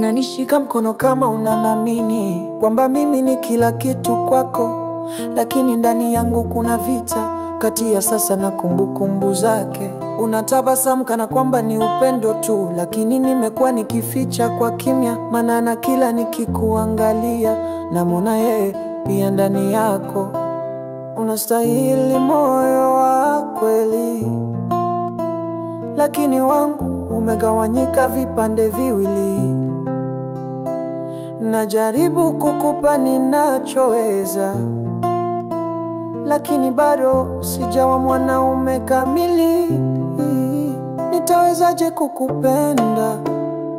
unanishika mkono kama unanamini kwamba mimi ni kila kitu kwako, lakini ndani yangu kuna vita kati ya sasa na kumbukumbu zake. Unatabasamu kana kwamba ni upendo tu, lakini nimekuwa nikificha kwa kimya, maana na kila nikikuangalia namwona yeye pia ndani yako. Unastahili moyo wa kweli, lakini wangu umegawanyika vipande viwili. Najaribu kukupa ninachoweza, lakini bado sijawa mwanaume kamili. Nitawezaje kukupenda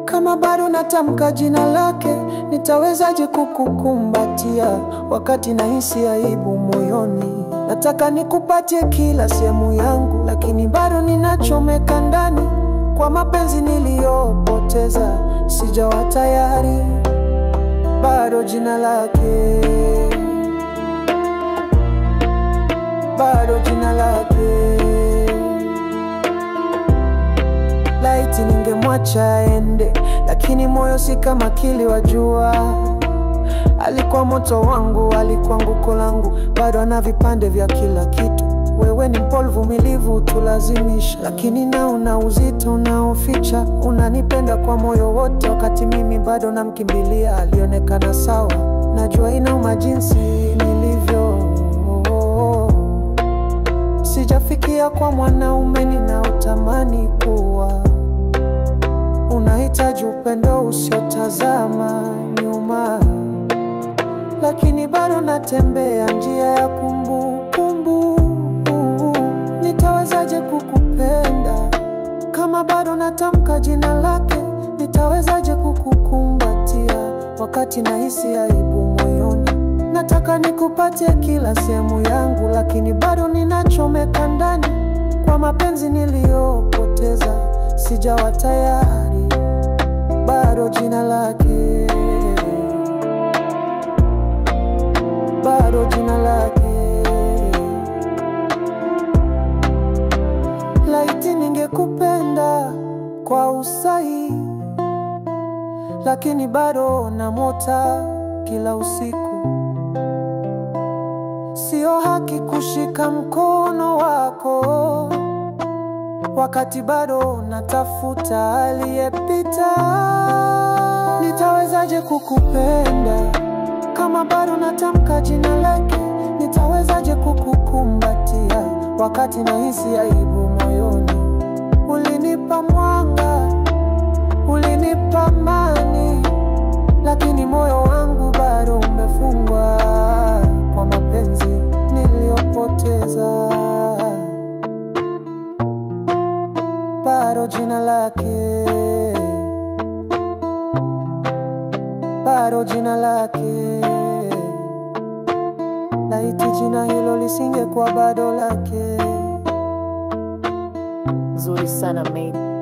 kama bado natamka jina lake? Nitawezaje kukukumbatia wakati nahisi aibu moyoni? Nataka nikupatie kila sehemu yangu, lakini bado ninachomeka ndani. Kwa mapenzi niliyopoteza sijawa tayari. Bado jina lake, bado jina lake. Laiti ningemwacha ende, lakini moyo si kama kili wajua. Alikuwa moto wangu, alikuwa nguko langu, bado ana vipande vya kila kitu. Wewe ni mpole vumilivu tulazimisha, lakini na una uzito unaoficha. Unanipenda kwa moyo wote, wakati mimi bado namkimbilia. Alionekana sawa, najua inauma jinsi nilivyo. Sijafikia kwa mwanaume ninaotamani kuwa. Unahitaji upendo usiotazama nyuma, lakini bado natembea njia ya kumbukumbu. Nitawezaje kukupenda kama bado natamka jina lake? Nitawezaje kukukumbatia wakati nahisi aibu moyoni? Nataka nikupatie kila sehemu yangu, lakini bado ninachomeka ndani. Kwa mapenzi niliyopoteza sijawa tayari. Bado jina lake, bado jina lake. Laiti ningekupenda kwa usahi, lakini bado namota kila usiku. Sio haki kushika mkono wako wakati bado natafuta aliyepita. Nitawezaje kukupenda kama bado natamka jina lake? Nitawezaje kukukumbatia wakati nahisi aibu moyoni? Ulinipa mwanga, ulinipa amani, lakini moyo wangu bado umefungwa kwa mapenzi niliyopoteza. Bado jina lake, bado jina lake. Laiti jina hilo lisingekuwa bado lake. Nzuri sana mate.